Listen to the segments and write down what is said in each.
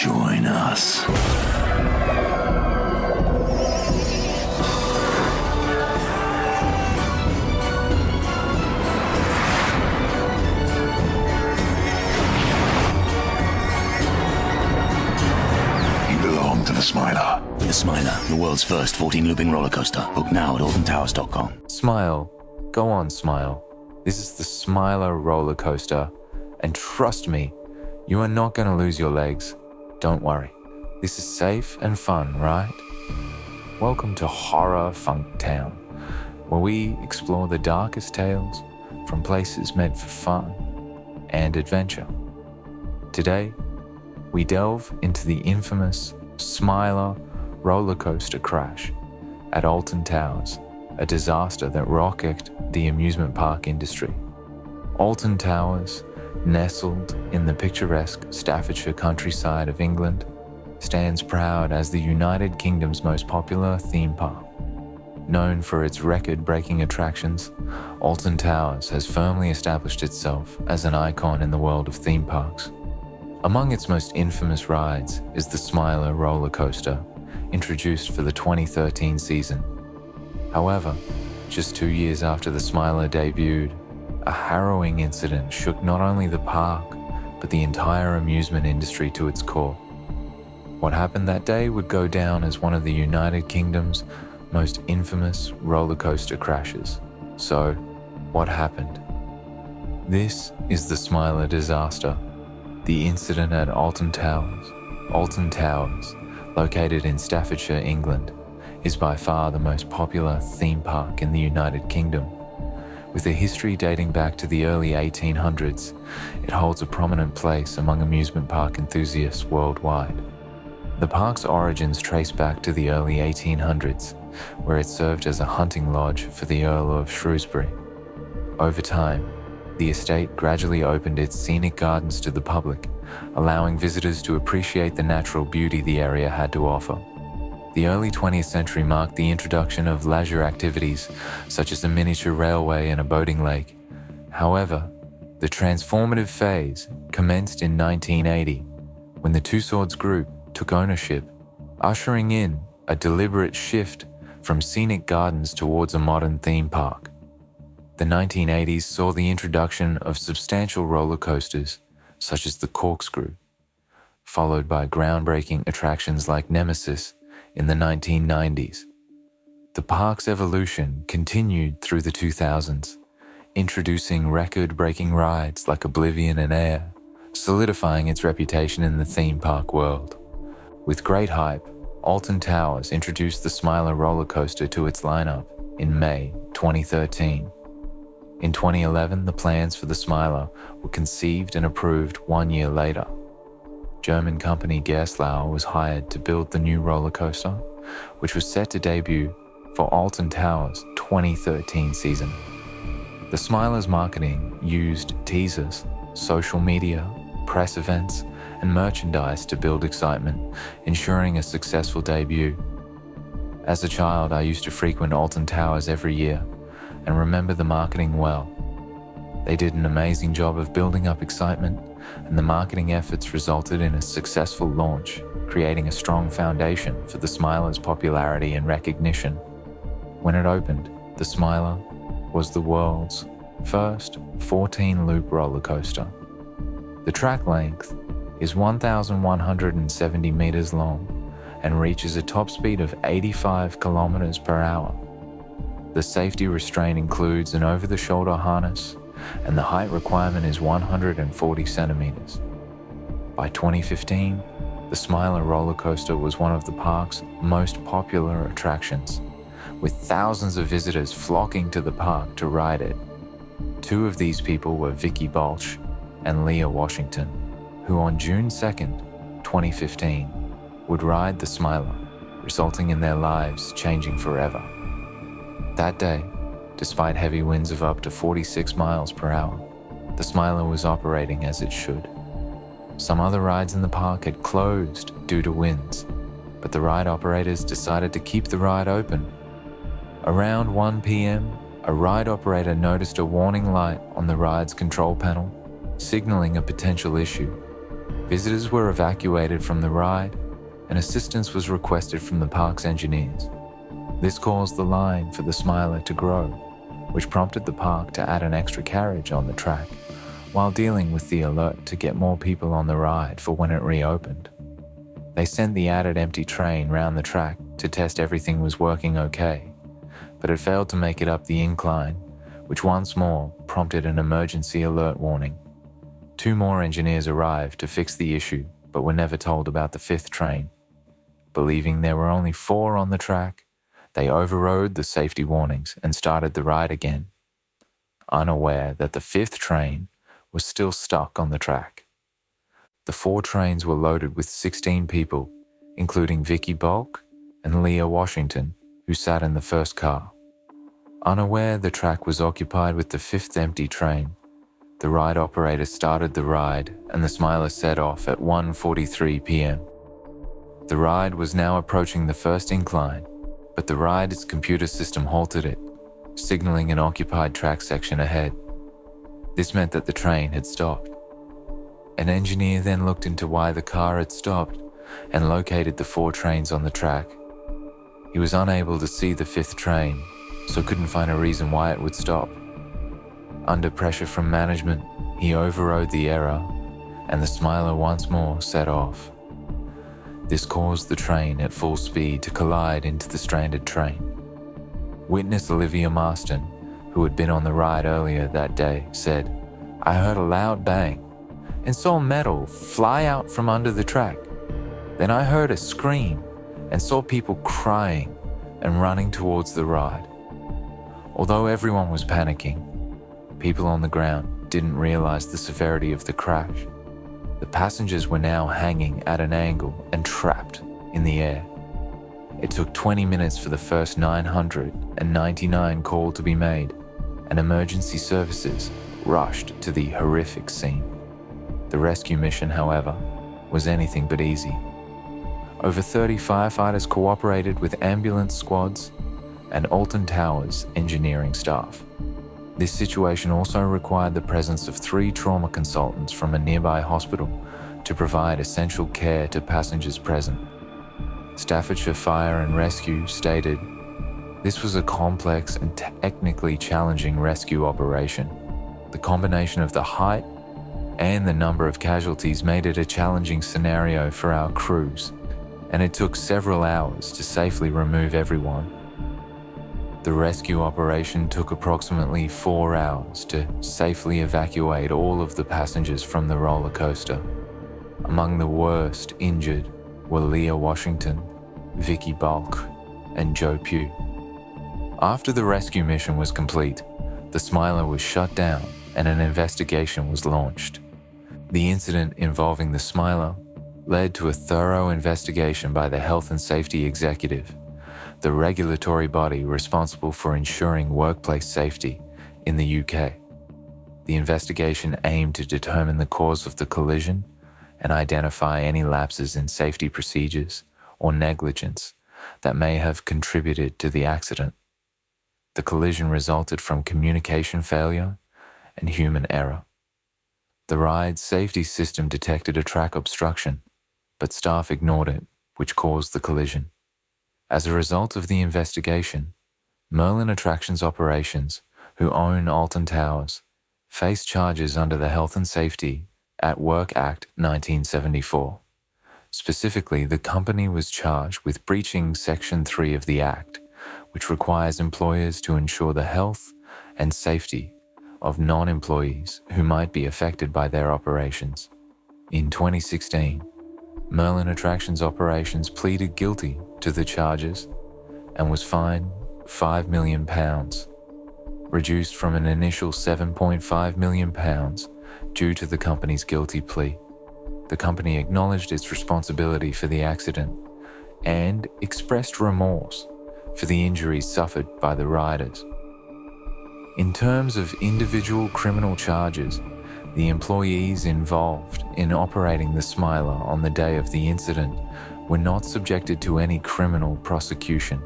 Join us. You belong to the Smiler. The Smiler, the world's first 14-looping roller coaster. Book now at altontowers.com. Smile. Go on, smile. This is the Smiler roller coaster. And trust me, you are not going to lose your legs. Don't worry. This is safe and fun, right? Welcome to Horror Funk Town, where we explore the darkest tales from places meant for fun and adventure. Today, we delve into the infamous Smiler roller coaster crash at Alton Towers, a disaster that rocked the amusement park industry. Alton Towers, nestled in the picturesque Staffordshire countryside of England, stands proud as the United Kingdom's most popular theme park. Known for its record-breaking attractions, Alton Towers has firmly established itself as an icon in the world of theme parks. Among its most infamous rides is the Smiler roller coaster, introduced for the 2013 season. However, just 2 years after the Smiler debuted, a harrowing incident shook not only the park, but the entire amusement industry to its core. What happened that day would go down as one of the United Kingdom's most infamous roller coaster crashes. So, what happened? This is the Smiler disaster, the incident at Alton Towers. Alton Towers, located in Staffordshire, England, is by far the most popular theme park in the United Kingdom. With a history dating back to the early 1800s, it holds a prominent place among amusement park enthusiasts worldwide. The park's origins trace back to the early 1800s, where it served as a hunting lodge for the Earl of Shrewsbury. Over time, the estate gradually opened its scenic gardens to the public, allowing visitors to appreciate the natural beauty the area had to offer. The early 20th century marked the introduction of leisure activities such as a miniature railway and a boating lake. However, the transformative phase commenced in 1980 when the Two Swords Group took ownership, ushering in a deliberate shift from scenic gardens towards a modern theme park. The 1980s saw the introduction of substantial roller coasters such as the Corkscrew, followed by groundbreaking attractions like Nemesis in the 1990s. The park's evolution continued through the 2000s, introducing record-breaking rides like Oblivion and Air, solidifying its reputation in the theme park world. With great hype, Alton Towers introduced the Smiler roller coaster to its lineup in May 2013. In 2011, the plans for the Smiler were conceived and approved 1 year later. German company Gerstlauer was hired to build the new roller coaster, which was set to debut for Alton Towers' 2013 season. The Smiler's marketing used teasers, social media, press events, and merchandise to build excitement, ensuring a successful debut. As a child, I used to frequent Alton Towers every year and remember the marketing well. They did an amazing job of building up excitement, and the marketing efforts resulted in a successful launch, creating a strong foundation for the Smiler's popularity and recognition. When it opened, the Smiler was the world's first 14-loop roller coaster. The track length is 1,170 meters long and reaches a top speed of 85 kilometers per hour. The safety restraint includes an over-the-shoulder harness, and the height requirement is 140 centimeters. By 2015, the Smiler roller coaster was one of the park's most popular attractions, with thousands of visitors flocking to the park to ride it. Two of these people were Vicky Balch and Leah Washington, who on June 2nd, 2015, would ride the Smiler, resulting in their lives changing forever. That day, despite heavy winds of up to 46 miles per hour, the Smiler was operating as it should. Some other rides in the park had closed due to winds, but the ride operators decided to keep the ride open. Around 1 p.m., a ride operator noticed a warning light on the ride's control panel, signaling a potential issue. Visitors were evacuated from the ride, and assistance was requested from the park's engineers. This caused the line for the Smiler to grow, which prompted the park to add an extra carriage on the track, while dealing with the alert to get more people on the ride for when it reopened. They sent the added empty train round the track to test everything was working okay, but it failed to make it up the incline, which once more prompted an emergency alert warning. 2 more engineers arrived to fix the issue, but were never told about the 5th train. Believing there were only 4 on the track, they overrode the safety warnings and started the ride again, unaware that the 5th train was still stuck on the track. The 4 trains were loaded with 16 people, including Vicky Bulk and Leah Washington, who sat in the first car. Unaware the track was occupied with the 5th empty train, the ride operator started the ride and the Smiler set off at 1:43 p.m. The ride was now approaching the first incline, but the ride's computer system halted it, signaling an occupied track section ahead. This meant that the train had stopped. An engineer then looked into why the car had stopped and located the 4 trains on the track. He was unable to see the 5th train, so couldn't find a reason why it would stop. Under pressure from management, he overrode the error, and the Smiler once more set off. This caused the train at full speed to collide into the stranded train. Witness Olivia Marston, who had been on the ride earlier that day, said, "I heard a loud bang and saw metal fly out from under the track. Then I heard a scream and saw people crying and running towards the ride. Although everyone was panicking, people on the ground didn't realize the severity of the crash. The passengers were now hanging at an angle and trapped in the air. It took 20 minutes for the first 999 call to be made, and emergency services rushed to the horrific scene. The rescue mission, however, was anything but easy. Over 30 firefighters cooperated with ambulance squads and Alton Towers engineering staff. This situation also required the presence of 3 trauma consultants from a nearby hospital to provide essential care to passengers present. Staffordshire Fire and Rescue stated, "This was a complex and technically challenging rescue operation. The combination of the height and the number of casualties made it a challenging scenario for our crews, and it took several hours to safely remove everyone. The rescue operation took approximately 4 hours to safely evacuate all of the passengers from the roller coaster. Among the worst injured were Leah Washington, Vicky Bulk, and Joe Pugh." After the rescue mission was complete, the Smiler was shut down and an investigation was launched. The incident involving the Smiler led to a thorough investigation by the Health and Safety Executive, the regulatory body responsible for ensuring workplace safety in the UK. The investigation aimed to determine the cause of the collision and identify any lapses in safety procedures or negligence that may have contributed to the accident. The collision resulted from communication failure and human error. The ride's safety system detected a track obstruction, but staff ignored it, which caused the collision. As a result of the investigation, Merlin Attractions Operations, who own Alton Towers, faced charges under the Health and Safety at Work Act 1974. Specifically, the company was charged with breaching Section 3 of the Act, which requires employers to ensure the health and safety of non-employees who might be affected by their operations. In 2016, Merlin Attractions Operations pleaded guilty to the charges and was fined £5 million, reduced from an initial £7.5 million due to the company's guilty plea. The company acknowledged its responsibility for the accident and expressed remorse for the injuries suffered by the riders. In terms of individual criminal charges, the employees involved in operating the Smiler on the day of the incident were not subjected to any criminal prosecution.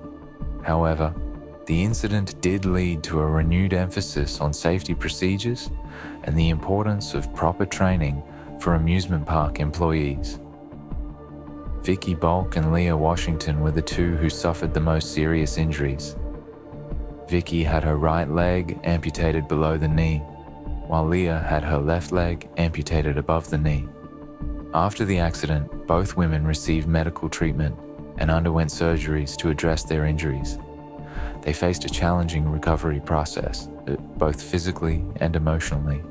However, the incident did lead to a renewed emphasis on safety procedures and the importance of proper training for amusement park employees. Vicky Bulk and Leah Washington were the two who suffered the most serious injuries. Vicky had her right leg amputated below the knee, while Leah had her left leg amputated above the knee. After the accident, both women received medical treatment and underwent surgeries to address their injuries. They faced a challenging recovery process, both physically and emotionally,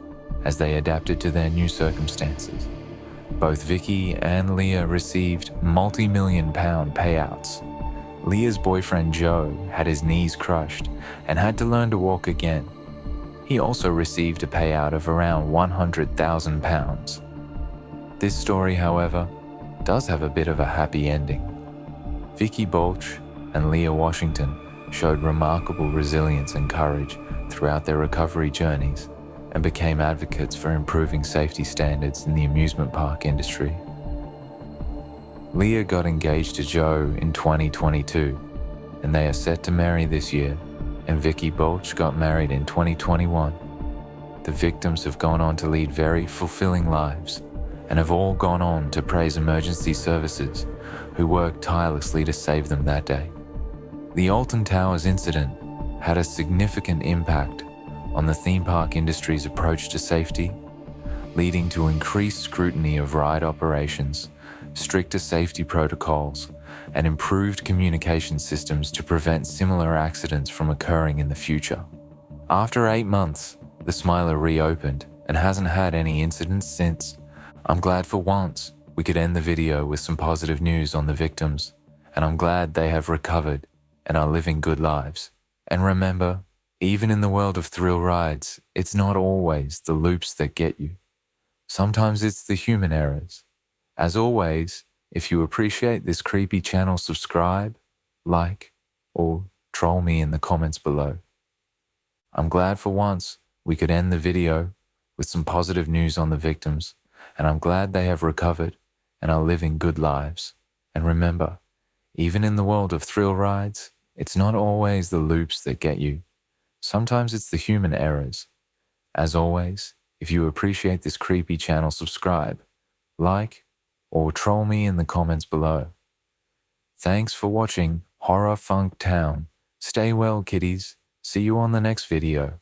as they adapted to their new circumstances. Both Vicky and Leah received multi-million-pound payouts. Leah's boyfriend Joe had his knees crushed and had to learn to walk again. He also received a payout of around £100,000. This story, however, does have a bit of a happy ending. Vicky Balch and Leah Washington showed remarkable resilience and courage throughout their recovery journeys and became advocates for improving safety standards in the amusement park industry. Leah got engaged to Joe in 2022, and they are set to marry this year, and Vicky Balch got married in 2021. The victims have gone on to lead very fulfilling lives and have all gone on to praise emergency services who worked tirelessly to save them that day. The Alton Towers incident had a significant impact on the theme park industry's approach to safety, leading to increased scrutiny of ride operations, stricter safety protocols, and improved communication systems to prevent similar accidents from occurring in the future. After 8 months, the Smiler reopened and hasn't had any incidents since. I'm glad for once we could end the video with some positive news on the victims, and I'm glad they have recovered and are living good lives. And remember, even in the world of thrill rides, it's not always the loops that get you. Sometimes it's the human errors. As always, if you appreciate this creepy channel, subscribe, like, or troll me in the comments below. I'm glad for once we could end the video with some positive news on the victims, and I'm glad they have recovered and are living good lives. And remember, even in the world of thrill rides, it's not always the loops that get you. Sometimes it's the human errors. As always, if you appreciate this creepy channel, subscribe, like, or troll me in the comments below. Thanks for watching Horror Funk Town. Stay well, kiddies. See you on the next video.